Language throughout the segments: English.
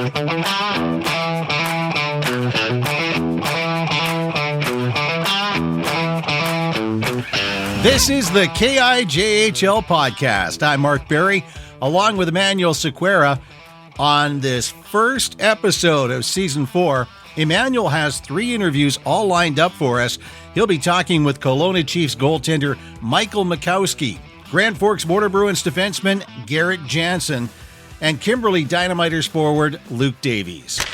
This is the KIJHL podcast. I'm Mark Berry, along with Emanuel Sequeira. On this first episode of Season 4, Emanuel has 3 interviews all lined up for us. He'll be talking with Kelowna Chiefs goaltender Michael Makowsky, Grand Forks Border Bruins defenseman Garrett Janzen, and Kimberley Dynamiters forward Luke Davies.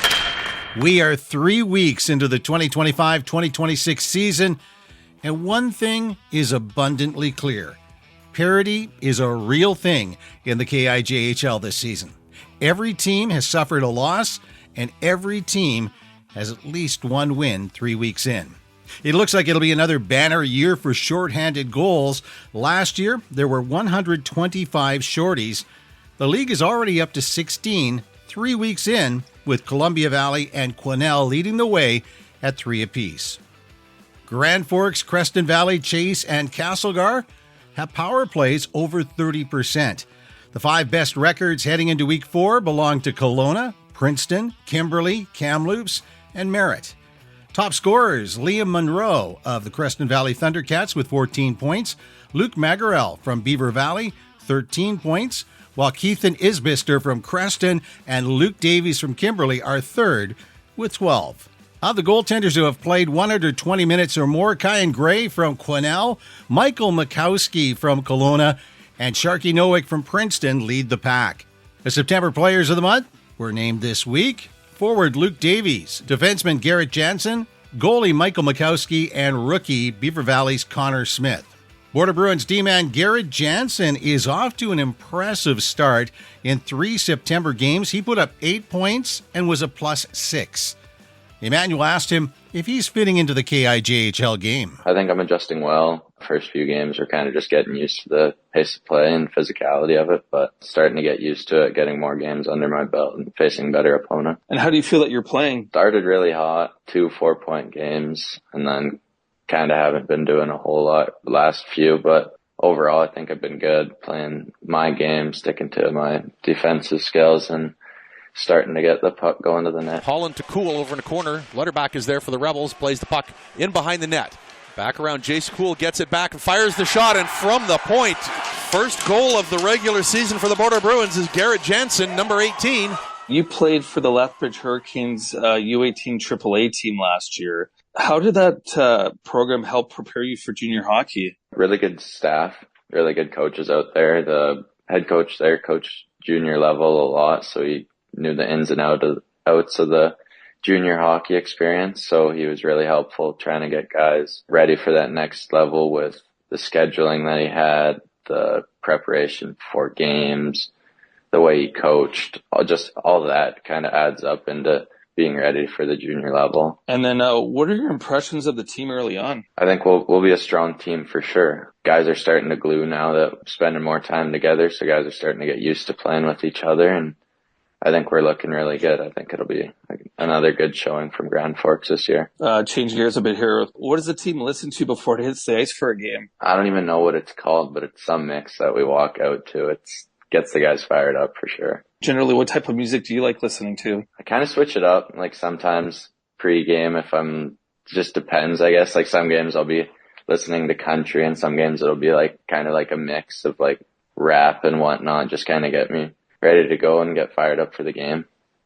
We are 3 weeks into the 2025-2026 season, and one thing is abundantly clear. Parity is a real thing in the KIJHL this season. Every team has suffered a loss, and every team has at least one win 3 weeks in. It looks like it'll be another banner year for shorthanded goals. Last year, there were 125 shorties. The league is already up to 16 3 weeks in, with Columbia Valley and Quesnel leading the way at 3 apiece. Grand Forks, Creston Valley, Chase, and Castlegar have power plays over 30%. The 5 best records heading into Week 4 belong to Kelowna, Princeton, Kimberley, Kamloops, and Merritt. Top scorers, Liam Monroe of the Creston Valley Thundercats with 14 points, Luke Magarel from Beaver Valley, 13 points, while Keithan Isbister from Creston and Luke Davies from Kimberley are third with 12. Of the goaltenders who have played 120 minutes or more, Kyan Gray from Quesnel, Michael Makowsky from Kelowna, and Sharky Nowick from Princeton lead the pack. The September Players of the Month were named this week. Forward Luke Davies, defenseman Garrett Janzen, goalie Michael Makowsky, and rookie Beaver Valley's Connor Smith. Border Bruins D-man Garrett Janzen is off to an impressive start. In 3 September games, he put up 8 points and was a +6. Emanuel asked him if he's fitting into the KIJHL game. I think I'm adjusting well. First few games are kind of just getting used to the pace of play and physicality of it, but starting to get used to it, getting more games under my belt and facing better opponents. And how do you feel that you're playing? Started really hot, 2 4-point games, and then kind of haven't been doing a whole lot the last few, but overall I think I've been good playing my game, sticking to my defensive skills and starting to get the puck going to the net. Holland to Cool over in the corner. Letterback is there for the Rebels. Plays the puck in behind the net. Back around. Jace Cool gets it back and fires the shot. And from the point, first goal of the regular season for the Border Bruins is Garrett Janzen, number 18. You played for the Lethbridge Hurricanes U18 AAA team last year. How did that program help prepare you for junior hockey? Really good staff, really good coaches out there. The head coach there coached junior level a lot, so he knew the ins and outs of the junior hockey experience. So he was really helpful trying to get guys ready for that next level with the scheduling that he had, the preparation for games, the way he coached, all that kind of adds up into being ready for the junior level. And then what are your impressions of the team early on? I think we'll be a strong team for sure. Guys are starting to glue now that we're spending more time together, so guys are starting to get used to playing with each other, and I think we're looking really good. I think it'll be another good showing from Grand Forks this year. Change gears a bit here. What does the team listen to before it hits the ice for a game? I don't even know what it's called, but it's some mix that we walk out to. It gets the guys fired up for sure. Generally, what type of music do you like listening to? I kind of switch it up. Like sometimes pre-game, just depends, I guess. Like some games I'll be listening to country, and some games it'll be like kind of like a mix of like rap and whatnot, just kind of get me ready to go and get fired up for the game.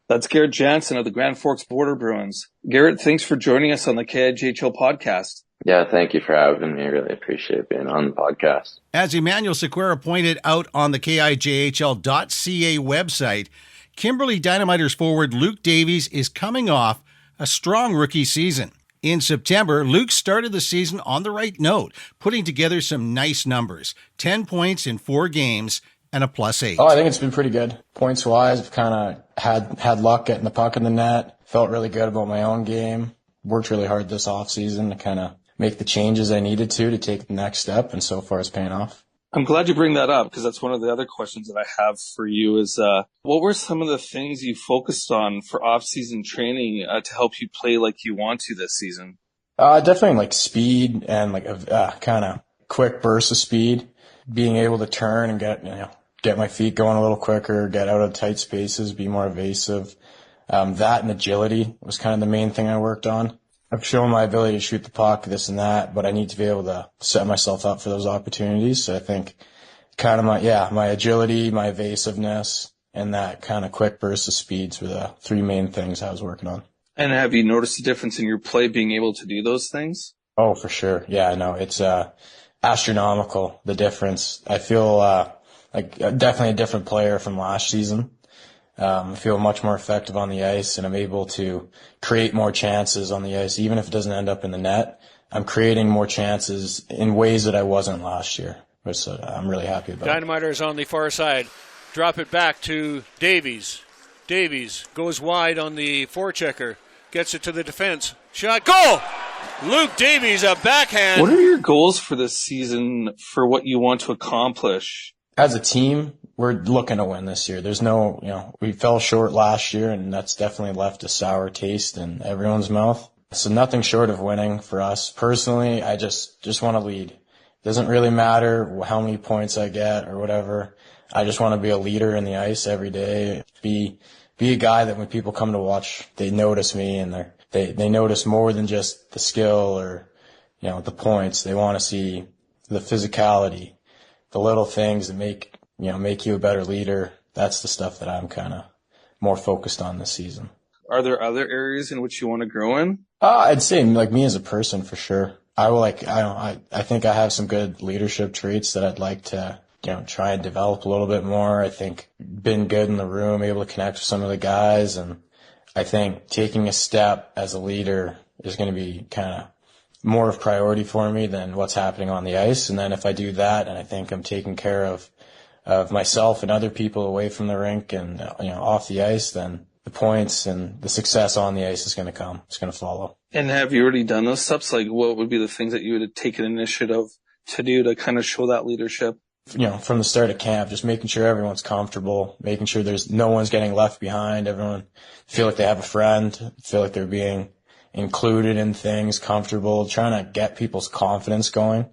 That's Garrett Janzen of the Grand Forks Border Bruins. Garrett, thanks for joining us on the KIJHL podcast. Yeah, thank you for having me. I really appreciate being on the podcast. As Emanuel Sequeira pointed out on the KIJHL.ca website, Kimberley Dynamiters forward Luke Davies is coming off a strong rookie season. In September, Luke started the season on the right note, putting together some nice numbers. 10 points in 4 games and a +8. Oh, I think it's been pretty good. Points-wise, I've kind of had luck getting the puck in the net. Felt really good about my own game. Worked really hard this offseason to kind of make the changes I needed to take the next step, and so far it's paying off. I'm glad you bring that up, because that's one of the other questions that I have for you is, what were some of the things you focused on for off-season training to help you play like you want to this season? Definitely like speed and like a kind of quick burst of speed, being able to turn and get my feet going a little quicker, get out of tight spaces, be more evasive. That and agility was kind of the main thing I worked on. I've shown my ability to shoot the puck, this and that, but I need to be able to set myself up for those opportunities. So I think kind of my agility, my evasiveness, and that kind of quick burst of speeds were the three main things I was working on. And have you noticed a difference in your play being able to do those things? Oh, for sure. Yeah, no, it's astronomical, the difference. I feel like definitely a different player from last season. I feel much more effective on the ice, and I'm able to create more chances on the ice. Even if it doesn't end up in the net, I'm creating more chances in ways that I wasn't last year, which I'm really happy about. Dynamiters on the far side. Drop it back to Davies. Davies goes wide on the forechecker. Gets it to the defense. Shot. Goal! Luke Davies, a backhand. What are your goals for this season for what you want to accomplish? As a team, we're looking to win this year. There's no, we fell short last year, and that's definitely left a sour taste in everyone's mouth. So nothing short of winning for us. Personally, I just want to lead. It doesn't really matter how many points I get or whatever. I just want to be a leader in the ice every day. Be a guy that when people come to watch, they notice me, and they notice more than just the skill or, the points. They want to see the physicality, the little things that make you a better leader. That's the stuff that I'm kind of more focused on this season. Are there other areas in which you want to grow in? I'd say like me as a person for sure. I think I have some good leadership traits that I'd like to, try and develop a little bit more. I think been good in the room, able to connect with some of the guys. And I think taking a step as a leader is going to be kind of more of priority for me than what's happening on the ice. And then if I do that, and I think I'm taking care of myself and other people away from the rink and, off the ice, then the points and the success on the ice is going to come. It's going to follow. And have you already done those steps? Like, what would be the things that you would have taken initiative to do to kind of show that leadership? From the start of camp, just making sure everyone's comfortable, making sure there's no one's getting left behind. Everyone feel like they have a friend, feel like they're being included in things, comfortable, trying to get people's confidence going.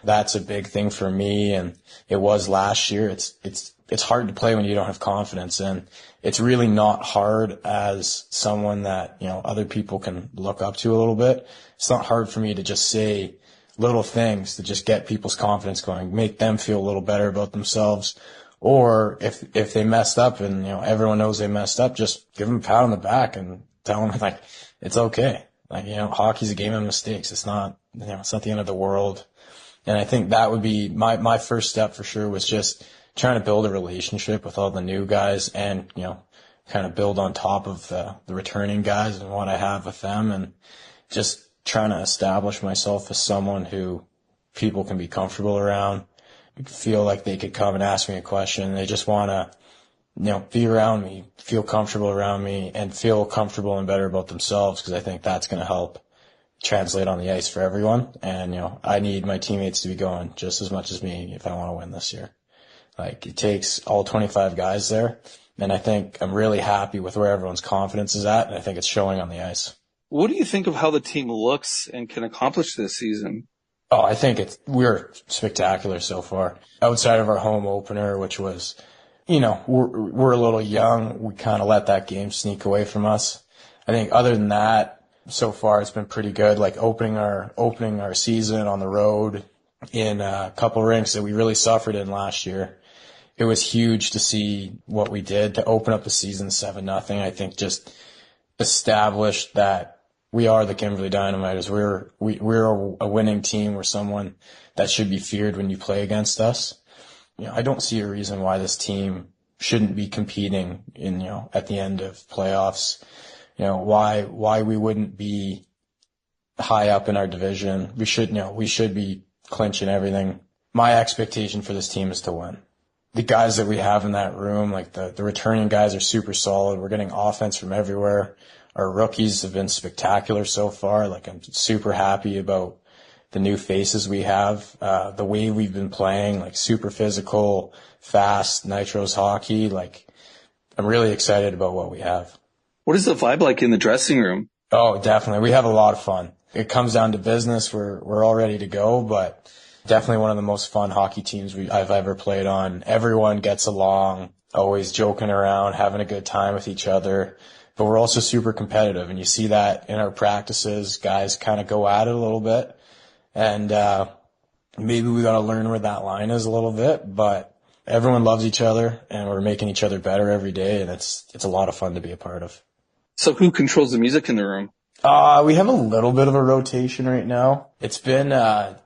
That's a big thing for me, and it was last year. It's hard to play when you don't have confidence, and it's really not hard as someone that, other people can look up to a little bit. It's not hard for me to just say little things to just get people's confidence going, make them feel a little better about themselves. Or if they messed up and, everyone knows they messed up, just give them a pat on the back and tell them like, it's okay. Like, hockey's a game of mistakes. It's not, it's not the end of the world. And I think that would be my first step for sure, was just trying to build a relationship with all the new guys and, kind of build on top of the returning guys and what I have with them, and just trying to establish myself as someone who people can be comfortable around, feel like they could come and ask me a question. They just want to, be around me, feel comfortable around me, and feel comfortable and better about themselves, because I think that's going to help translate on the ice for everyone. And, I need my teammates to be going just as much as me if I want to win this year. Like, it takes all 25 guys there, and I think I'm really happy with where everyone's confidence is at, and I think it's showing on the ice. What do you think of how the team looks and can accomplish this season? Oh, I think we're spectacular so far. Outside of our home opener, which was, we're a little young. We kind of let that game sneak away from us. I think other than that, so far it's been pretty good. Like opening our season on the road in a couple rinks that we really suffered in last year. It was huge to see what we did to open up the season 7-0. I think just established that we are the Kimberley Dynamiters. We're a winning team. We're someone that should be feared when you play against us. I don't see a reason why this team shouldn't be competing in, at the end of playoffs. Why we wouldn't be high up in our division. We should be clinching everything. My expectation for this team is to win. The guys that we have in that room, like the returning guys, are super solid. We're getting offense from everywhere. Our rookies have been spectacular so far. Like, I'm super happy about the new faces we have. The way we've been playing, like super physical, fast, nitros hockey. Like, I'm really excited about what we have. What is the vibe like in the dressing room? Oh, definitely. We have a lot of fun. It comes down to business. We're all ready to go, but definitely one of the most fun hockey teams I've ever played on. Everyone gets along, always joking around, having a good time with each other. but we're also super competitive. And you see that in our practices, guys kind of go at it a little bit. And maybe we got to learn where that line is a little bit, but everyone loves each other and we're making each other better every day. And it's a lot of fun to be a part of. So who controls the music in the room? We have a little bit of a rotation right now. It's been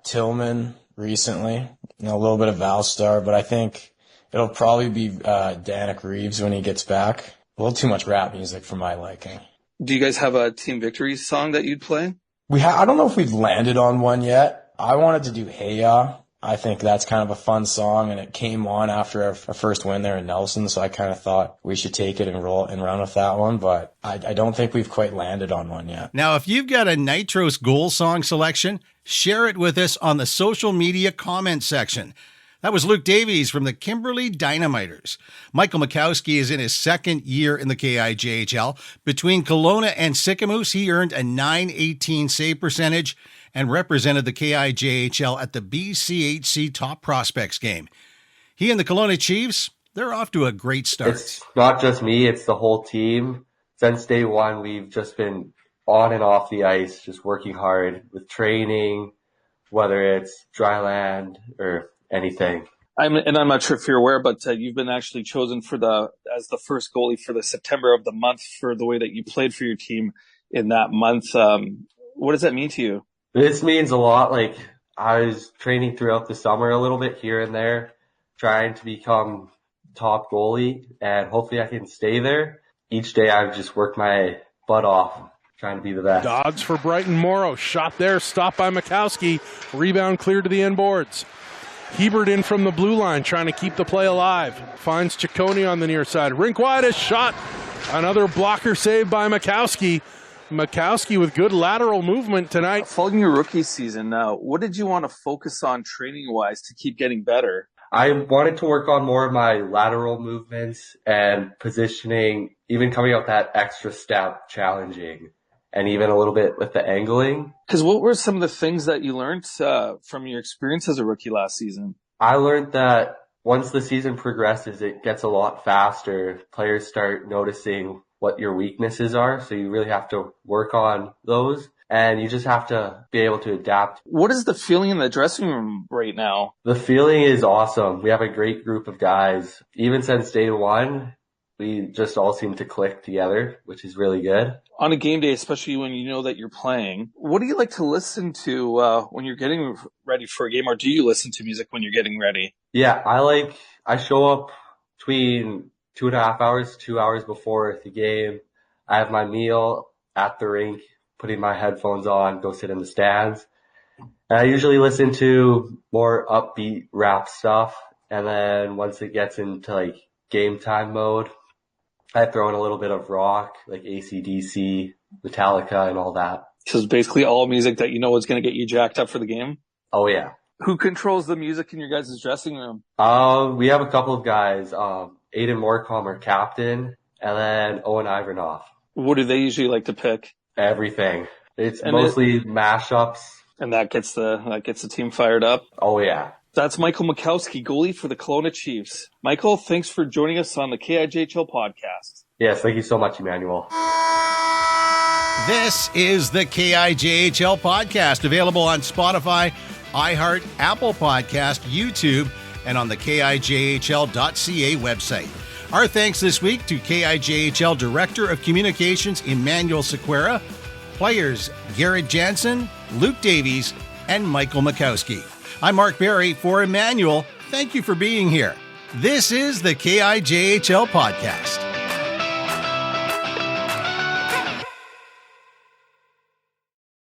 Tillman recently, a little bit of Valstar, but I think it'll probably be Danik Reeves when he gets back. A little too much rap music for my liking. Do you guys have a team victory song that you'd play? I don't know if we've landed on one yet. I wanted to do Hey Ya. I think that's kind of a fun song, and it came on after our first win there in Nelson, so I kind of thought we should take it and run with that one, but I don't think we've quite landed on one yet. Now, if you've got a Nitros goal song selection, share it with us on the social media comment section. That was Luke Davies from the Kimberley Dynamiters. Michael Makowsky is in his second year in the KIJHL. Between Kelowna and Sicamous, he earned a .918 save percentage and represented the KIJHL at the BCHC Top Prospects game. He and the Kelowna Chiefs, they're off to a great start. It's not just me, it's the whole team. Since day one, we've just been on and off the ice, just working hard with training, whether it's dry land or anything. I'm not sure if you're aware, but you've been actually chosen as the first goalie for the September of the month for the way that you played for your team in that month. What does that mean to you? This means a lot. Like, I was training throughout the summer a little bit here and there, trying to become top goalie, and hopefully I can stay there. Each day I've just worked my butt off, trying to be the best. Dodds for Brighton Morrow. Shot there, stopped by Makowsky. Rebound clear to the end boards. Hebert in from the blue line, trying to keep the play alive. Finds Ciccone on the near side. Rink wide, a shot. Another blocker save by Makowsky. Makowsky with good lateral movement tonight. Following your rookie season, what did you want to focus on training-wise to keep getting better? I wanted to work on more of my lateral movements and positioning, even coming up that extra step, challenging, and even a little bit with the angling. Because what were some of the things that you learned from your experience as a rookie last season? I learned that once the season progresses, it gets a lot faster. Players start noticing what your weaknesses are, so you really have to work on those, and you just have to be able to adapt. What is the feeling in the dressing room right now? The feeling is awesome. We have a great group of guys. Even since day one, we just all seem to click together, which is really good. On a game day, especially when you know that you're playing, what do you like to listen to when you're getting ready for a game, or do you listen to music when you're getting ready? Yeah, I show up between 2.5 hours, 2 hours before the game. I have my meal at the rink, putting my headphones on, go sit in the stands. And I usually listen to more upbeat rap stuff. And then once it gets into like game time mode, I throw in a little bit of rock, like AC/DC, Metallica, and all that. So it's basically all music that you know is going to get you jacked up for the game? Oh, yeah. Who controls the music in your guys' dressing room? We have a couple of guys. Aiden Morecom, our captain, and then Owen Ivanov. What do they usually like to pick? Everything. It's mostly mashups. And that gets the team fired up? Oh, yeah. That's Michael Makowsky, goalie for the Kelowna Chiefs. Michael, thanks for joining us on the KIJHL podcast. Yes, thank you so much, Emanuel. This is the KIJHL podcast, available on Spotify, iHeart, Apple Podcast, YouTube, and on the KIJHL.ca website. Our thanks this week to KIJHL Director of Communications, Emanuel Sequeira, players Garrett, Janzen, Luke Davies, and Michael Makowsky. I'm Mark Berry for Emanuel. Thank you for being here. This is the KIJHL podcast.